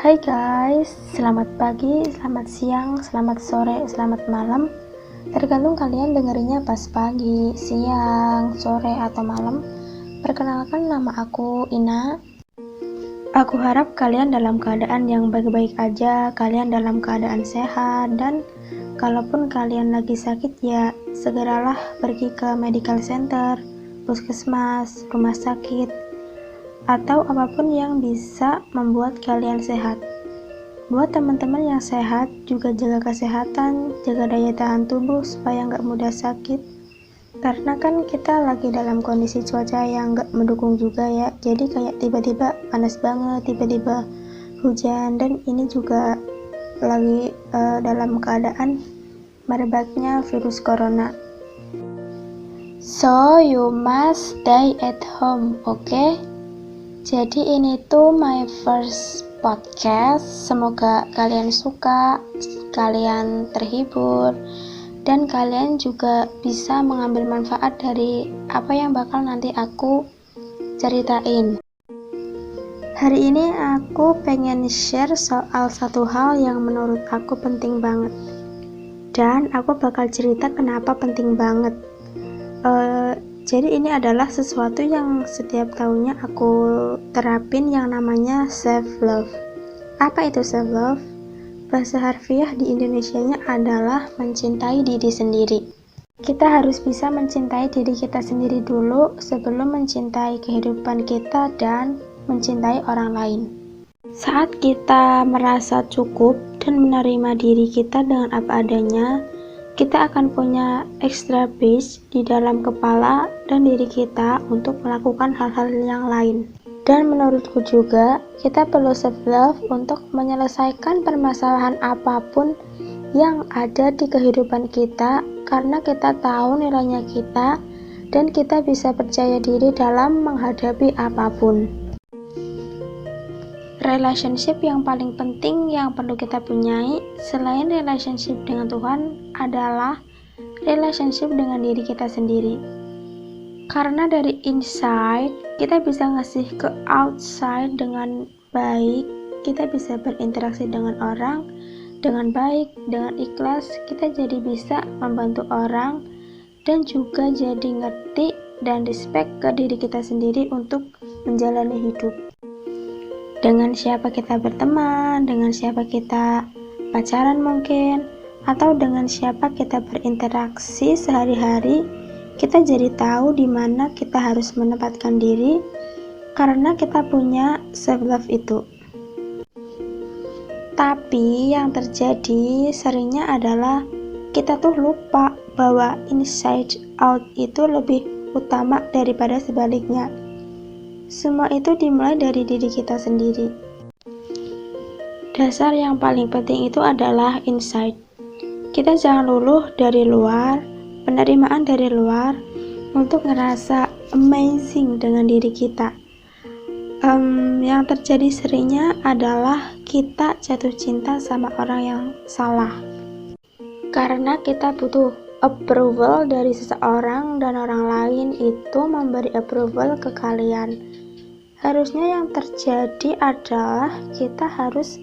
Hai guys, selamat pagi, selamat siang, selamat sore, selamat malam. Tergantung kalian dengerinnya pas pagi, siang, sore, atau malam. Perkenalkan, nama aku Ina. Aku harap kalian dalam keadaan yang baik-baik aja, kalian dalam keadaan sehat, dan kalaupun kalian lagi sakit ya segeralah pergi ke medical center, puskesmas, rumah sakit, atau apapun yang bisa membuat kalian sehat. Buat teman-teman yang sehat, juga jaga kesehatan, jaga daya tahan tubuh supaya nggak mudah sakit. Karena kan kita lagi dalam kondisi cuaca yang nggak mendukung juga ya, jadi kayak tiba-tiba panas banget, tiba-tiba hujan, dan ini juga lagi dalam keadaan merebaknya virus corona. So you must stay at home, okay? Jadi ini tuh my first podcast. Semoga kalian suka, kalian terhibur, dan kalian juga bisa mengambil manfaat dari apa yang bakal nanti aku ceritain. Hari ini aku pengen share soal satu hal yang menurut aku penting banget, dan aku bakal cerita kenapa penting banget. Jadi ini adalah sesuatu yang setiap tahunnya aku terapin, yang namanya self love. Apa itu self love? Bahasa harfiah di Indonesianya adalah mencintai diri sendiri. Kita harus bisa mencintai diri kita sendiri dulu sebelum mencintai kehidupan kita dan mencintai orang lain. Saat kita merasa cukup dan menerima diri kita dengan apa adanya, kita akan punya extra space di dalam kepala dan diri kita untuk melakukan hal-hal yang lain. Dan menurutku juga, kita perlu self-love untuk menyelesaikan permasalahan apapun yang ada di kehidupan kita, karena kita tahu nilainya kita dan kita bisa percaya diri dalam menghadapi apapun. Relationship yang paling penting yang perlu kita punyai selain relationship dengan Tuhan adalah relationship dengan diri kita sendiri. Karena dari inside kita bisa ngasih ke outside dengan baik, kita bisa berinteraksi dengan orang dengan baik, dengan ikhlas, kita jadi bisa membantu orang dan juga jadi ngerti dan respect ke diri kita sendiri untuk menjalani hidup. Dengan siapa kita berteman, dengan siapa kita pacaran mungkin, atau dengan siapa kita berinteraksi sehari-hari, kita jadi tahu di mana kita harus menempatkan diri karena kita punya self-love itu. Tapi yang terjadi seringnya adalah kita tuh lupa bahwa inside out itu lebih utama daripada sebaliknya. Semua itu dimulai dari diri kita sendiri. Dasar yang paling penting itu adalah insight. Kita jangan luluh dari luar, penerimaan dari luar, untuk ngerasa amazing dengan diri kita. Yang terjadi seringnya adalah kita jatuh cinta sama orang yang salah. Karena kita butuh approval dari seseorang dan orang lain itu memberi approval ke kalian. Harusnya yang terjadi adalah kita harus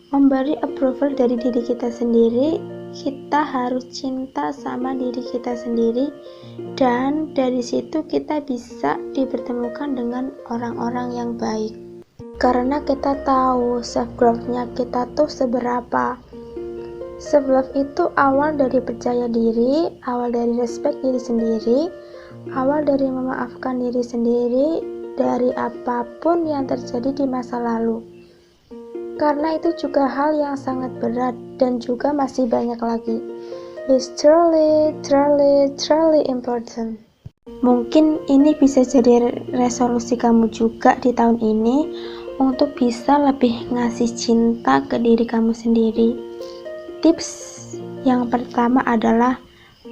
memberi approval dari diri kita sendiri. Kita harus cinta sama diri kita sendiri, dan dari situ kita bisa dipertemukan dengan orang-orang yang baik. Karena kita tahu self-growth-nya kita tuh seberapa. Self-love itu awal dari percaya diri, awal dari respect diri sendiri, awal dari memaafkan diri sendiri dari apapun yang terjadi di masa lalu. Karena itu juga hal yang sangat berat dan juga masih banyak lagi. It's truly important. Mungkin ini bisa jadi resolusi kamu juga di tahun ini untuk bisa lebih ngasih cinta ke diri kamu sendiri. Tips yang pertama adalah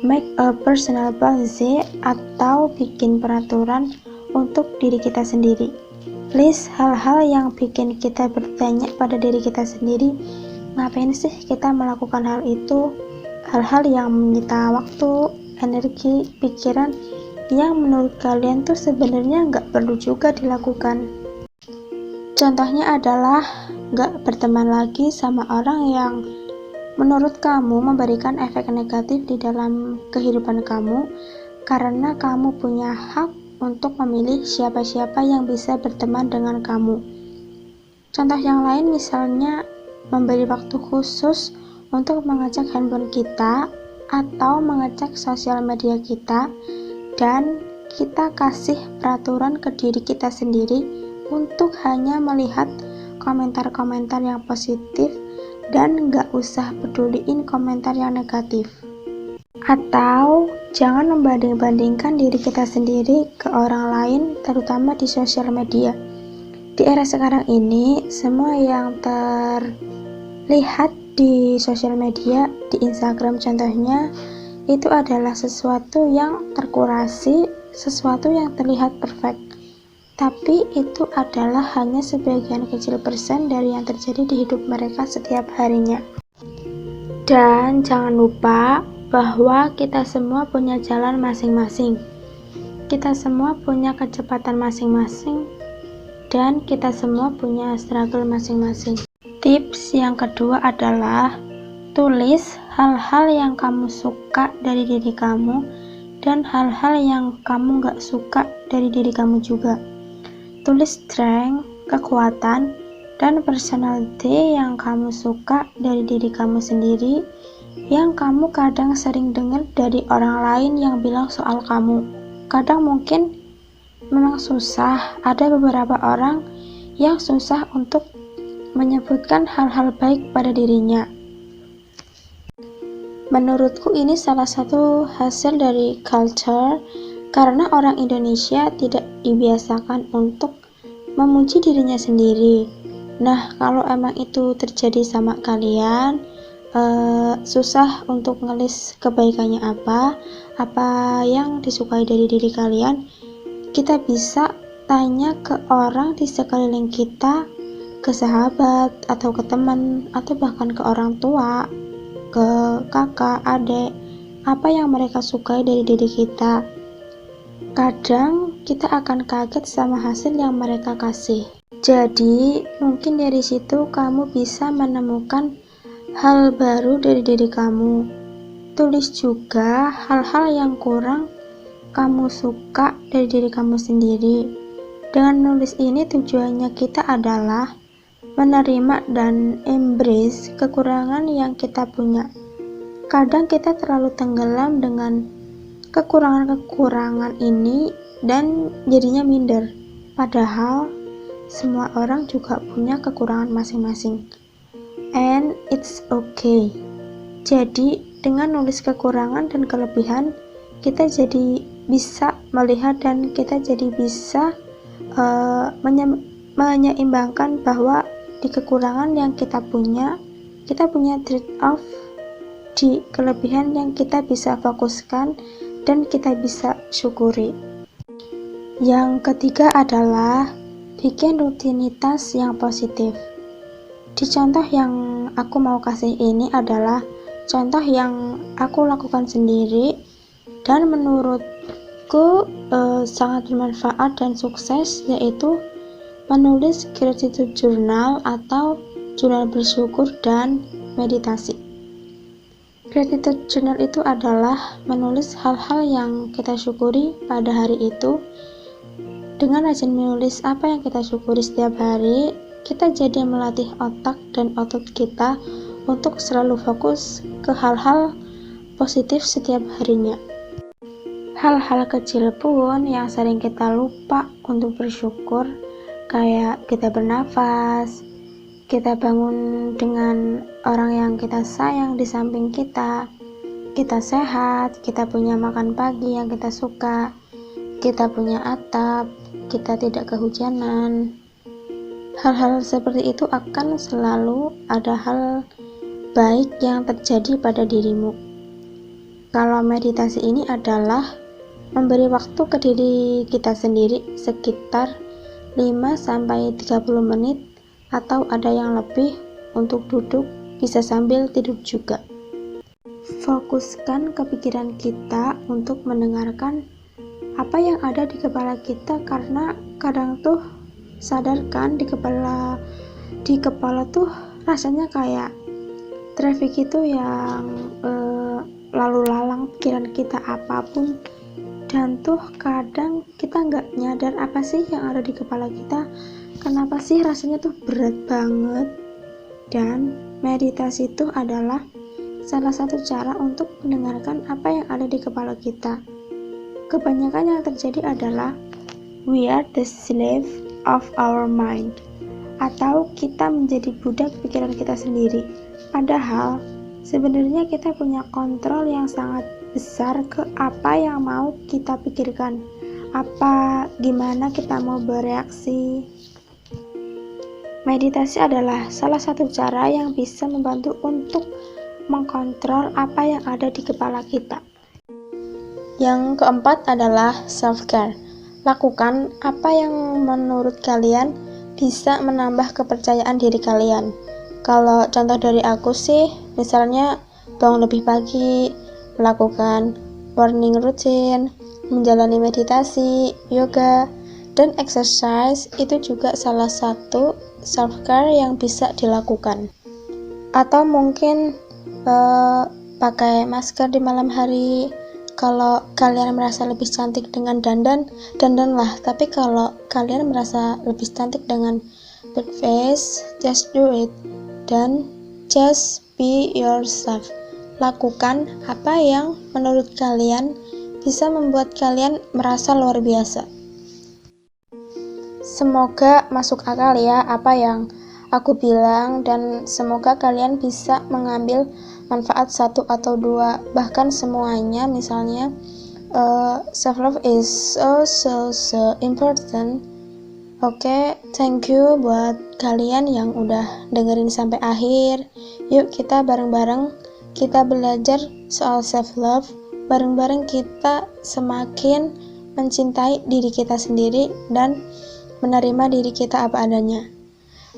make a personal policy atau bikin peraturan untuk diri kita sendiri. List hal-hal yang bikin kita bertanya pada diri kita sendiri, ngapain sih kita melakukan hal itu? Hal-hal yang menyita waktu, energi, pikiran yang menurut kalian tuh sebenarnya nggak perlu juga dilakukan. Contohnya adalah gak berteman lagi sama orang yang menurut kamu memberikan efek negatif di dalam kehidupan kamu, karena kamu punya hak untuk memilih siapa-siapa yang bisa berteman dengan kamu. Contoh yang lain misalnya memberi waktu khusus untuk mengecek handphone kita atau mengecek sosial media kita, dan kita kasih peraturan ke diri kita sendiri untuk hanya melihat komentar-komentar yang positif dan gak usah peduliin komentar yang negatif. Atau jangan membanding-bandingkan diri kita sendiri ke orang lain, terutama di sosial media. Di era sekarang ini, semua yang terlihat di sosial media, di Instagram contohnya, itu adalah sesuatu yang terkurasi, sesuatu yang terlihat perfect. Tapi itu adalah hanya sebagian kecil persen dari yang terjadi di hidup mereka setiap harinya. Dan jangan lupa bahwa kita semua punya jalan masing-masing. Kita semua punya kecepatan masing-masing, dan kita semua punya struggle masing-masing. Tips yang kedua adalah tulis hal-hal yang kamu suka dari diri kamu dan hal-hal yang kamu gak suka dari diri kamu juga. Tulis strength, kekuatan, dan personality yang kamu suka dari diri kamu sendiri, yang kamu kadang sering dengar dari orang lain yang bilang soal kamu. Kadang mungkin memang susah, ada beberapa orang yang susah untuk menyebutkan hal-hal baik pada dirinya. Menurutku ini salah satu hasil dari culture, karena orang Indonesia tidak dibiasakan untuk memuji dirinya sendiri. Nah, kalau emang itu terjadi sama kalian, susah untuk ngelis kebaikannya apa yang disukai dari diri kalian, kita bisa tanya ke orang di sekeliling kita, ke sahabat, atau ke teman, atau bahkan ke orang tua, ke kakak, adik, apa yang mereka sukai dari diri kita. Kadang kita akan kaget sama hasil yang mereka kasih. Jadi, mungkin dari situ kamu bisa menemukan hal baru dari diri kamu. Tulis juga hal-hal yang kurang kamu suka dari diri kamu sendiri. Dengan nulis ini tujuannya kita adalah menerima dan embrace kekurangan yang kita punya. Kadang kita terlalu tenggelam dengan kekurangan-kekurangan ini dan jadinya minder. Padahal semua orang juga punya kekurangan masing-masing. And it's okay. Jadi dengan nulis kekurangan dan kelebihan, kita jadi bisa melihat dan kita jadi bisa menyeimbangkan bahwa di kekurangan yang kita punya trade off di kelebihan yang kita bisa fokuskan dan kita bisa syukuri. Yang ketiga adalah bikin rutinitas yang positif. Di contoh yang aku mau kasih ini adalah contoh yang aku lakukan sendiri dan menurutku sangat bermanfaat dan sukses, yaitu menulis gratitude journal atau jurnal bersyukur dan meditasi. Gratitude journal itu adalah menulis hal-hal yang kita syukuri pada hari itu. Dengan rajin menulis apa yang kita syukuri setiap hari, kita jadi melatih otak dan otot kita untuk selalu fokus ke hal-hal positif setiap harinya. Hal-hal kecil pun yang sering kita lupa untuk bersyukur, kayak kita bernafas, kita bangun dengan orang yang kita sayang di samping kita sehat, kita punya makan pagi yang kita suka, kita punya atap, kita tidak kehujanan. Hal-hal seperti itu akan selalu ada hal baik yang terjadi pada dirimu. Kalau meditasi ini adalah memberi waktu ke diri kita sendiri sekitar 5-30 menit, atau ada yang lebih untuk duduk, bisa sambil tidur juga. Fokuskan kepikiran kita untuk mendengarkan apa yang ada di kepala kita, karena kadang tuh sadarkan di kepala tuh rasanya kayak traffic itu yang lalu lalang pikiran kita apapun, dan tuh kadang kita nggak nyadar apa sih yang ada di kepala kita, kenapa sih rasanya tuh berat banget. Dan meditasi itu adalah salah satu cara untuk mendengarkan apa yang ada di kepala kita. Kebanyakan yang terjadi adalah we are the slave of our mind, atau kita menjadi budak pikiran kita sendiri. Padahal sebenarnya kita punya kontrol yang sangat besar ke apa yang mau kita pikirkan, gimana kita mau bereaksi. Meditasi adalah salah satu cara yang bisa membantu untuk mengkontrol apa yang ada di kepala kita. Yang keempat adalah self-care. Lakukan apa yang menurut kalian bisa menambah kepercayaan diri kalian. Kalau contoh dari aku sih, misalnya bangun lebih pagi, melakukan morning routine, menjalani meditasi, yoga, dan exercise itu juga salah satu self-care yang bisa dilakukan. Atau mungkin pakai masker di malam hari. Kalau kalian merasa lebih cantik dengan dandanlah. Tapi kalau kalian merasa lebih cantik dengan big face, just do it. Dan just be yourself. Lakukan apa yang menurut kalian bisa membuat kalian merasa luar biasa. Semoga masuk akal ya apa yang aku bilang, dan semoga kalian bisa mengambil manfaat satu atau dua, bahkan semuanya. Misalnya self love is so important. Oke, thank you buat kalian yang udah dengerin sampai akhir. Yuk kita bareng-bareng kita belajar soal self love, bareng-bareng kita semakin mencintai diri kita sendiri dan menerima diri kita apa adanya.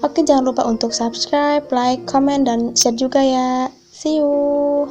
Oke, jangan lupa untuk subscribe, like, comment, dan share juga ya. See you.